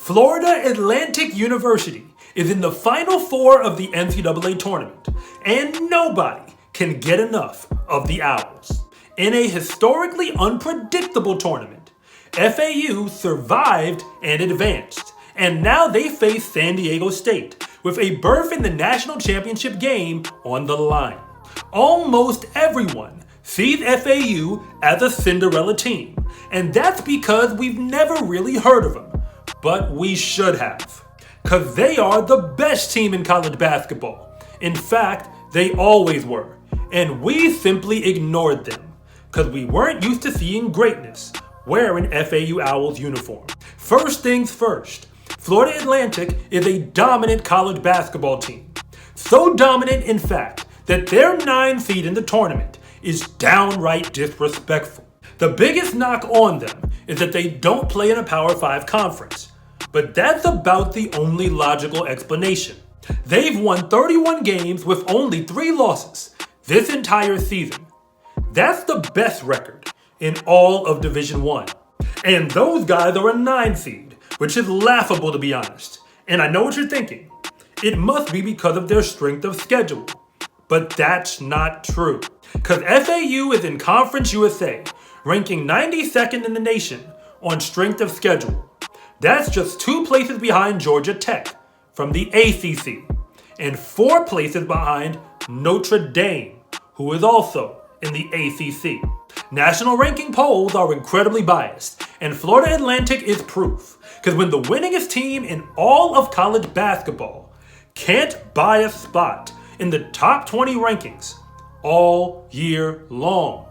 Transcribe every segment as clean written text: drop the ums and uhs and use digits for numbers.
Florida Atlantic University is in the Final Four of the NCAA tournament, and nobody can get enough of the Owls. In a historically unpredictable tournament, FAU survived and advanced, and now they face San Diego State with a berth in the national championship game on the line. Almost everyone sees FAU as a Cinderella team, and that's because we've never really heard of them. But we should have, because they are the best team in college basketball. In fact, they always were, and we simply ignored them, because we weren't used to seeing greatness wearing FAU Owls uniform. First things first, Florida Atlantic is a dominant college basketball team. So dominant, in fact, that their 9th seed in the tournament is downright disrespectful. The biggest knock on them is that they don't play in a Power 5 conference. But that's about the only logical explanation. They've won 31 games with only 3 losses this entire season. That's the best record in all of Division I. And those guys are a 9 seed, which is laughable to be honest. And I know what you're thinking. It must be because of their strength of schedule. But that's not true. Because FAU is in Conference USA, ranking 92nd in the nation on strength of schedule. That's just 2 places behind Georgia Tech from the ACC, and 4 places behind Notre Dame, who is also in the ACC. National ranking polls are incredibly biased, and Florida Atlantic is proof, because when the winningest team in all of college basketball can't buy a spot in the top 20 rankings all year long,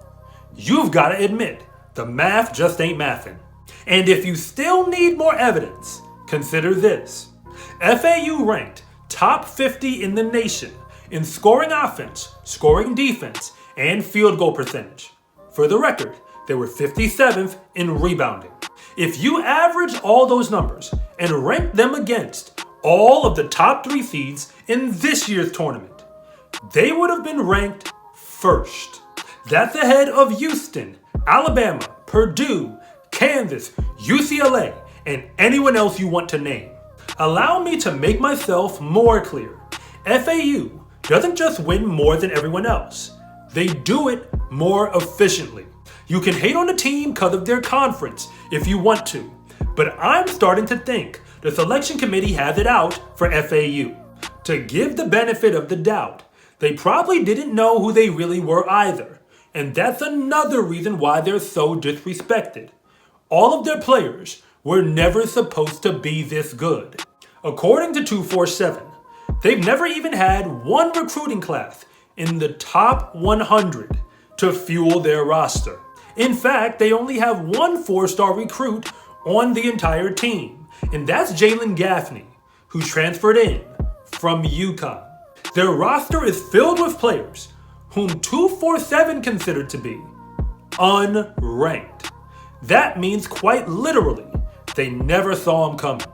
you've got to admit the math just ain't mathin'. And if you still need more evidence, consider this. FAU ranked top 50 in the nation in scoring offense, scoring defense, and field goal percentage. For the record, they were 57th in rebounding. If you average all those numbers and rank them against all of the top 3 seeds in this year's tournament, they would have been ranked first. That's ahead of Houston, Alabama, Purdue, Kansas, UCLA, and anyone else you want to name. Allow me to make myself more clear. FAU doesn't just win more than everyone else. They do it more efficiently. You can hate on a team because of their conference if you want to, but I'm starting to think the selection committee has it out for FAU. To give the benefit of the doubt, they probably didn't know who they really were either, and that's another reason why they're so disrespected. All of their players were never supposed to be this good. According to 247, they've never even had one recruiting class in the top 100 to fuel their roster. In fact, they only have one 4-star recruit on the entire team, and that's Jalen Gaffney, who transferred in from UConn. Their roster is filled with players whom 247 considered to be unranked. That means quite literally, they never saw him coming.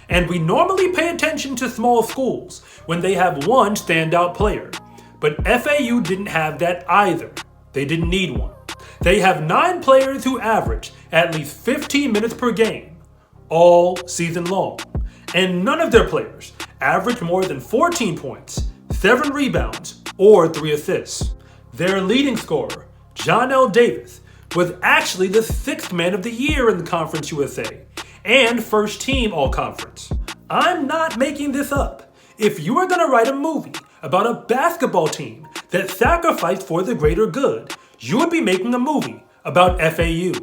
And we normally pay attention to small schools when they have one standout player. But FAU didn't have that either. They didn't need one. They have 9 players who average at least 15 minutes per game all season long. And none of their players average more than 14 points, 7 rebounds, or 3 assists. Their leading scorer, Johnell Davis, was actually the 6th man of the year in the Conference USA and first team all-conference. I'm not making this up. If you are going to write a movie about a basketball team that sacrificed for the greater good, you would be making a movie about FAU.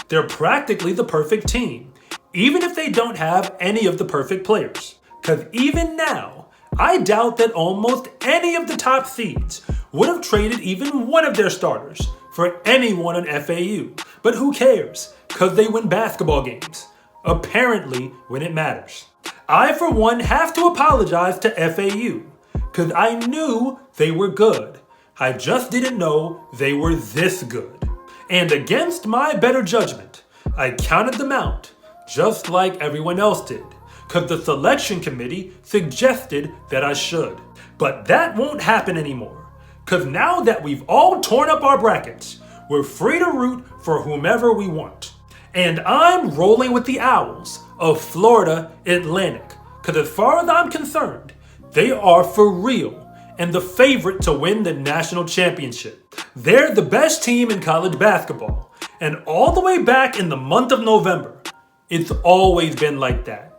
They're practically the perfect team, even if they don't have any of the perfect players. Because even now, I doubt that almost any of the top seeds would have traded even one of their starters for anyone on FAU. But who cares? Because they win basketball games. Apparently, when it matters. I, for one, have to apologize to FAU. Because I knew they were good. I just didn't know they were this good. And against my better judgment, I counted them out, just like everyone else did. Because the selection committee suggested that I should. But that won't happen anymore. Because now that we've all torn up our brackets, we're free to root for whomever we want. And I'm rolling with the Owls of Florida Atlantic, because as far as I'm concerned, they are for real and the favorite to win the national championship. They're the best team in college basketball, and all the way back in the month of November, it's always been like that.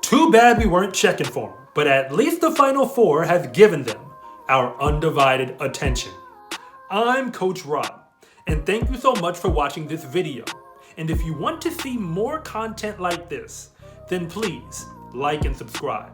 Too bad we weren't checking for them, but at least the Final Four has given them our undivided attention. I'm Coach Rob, and thank you so much for watching this video. And if you want to see more content like this, then please like and subscribe.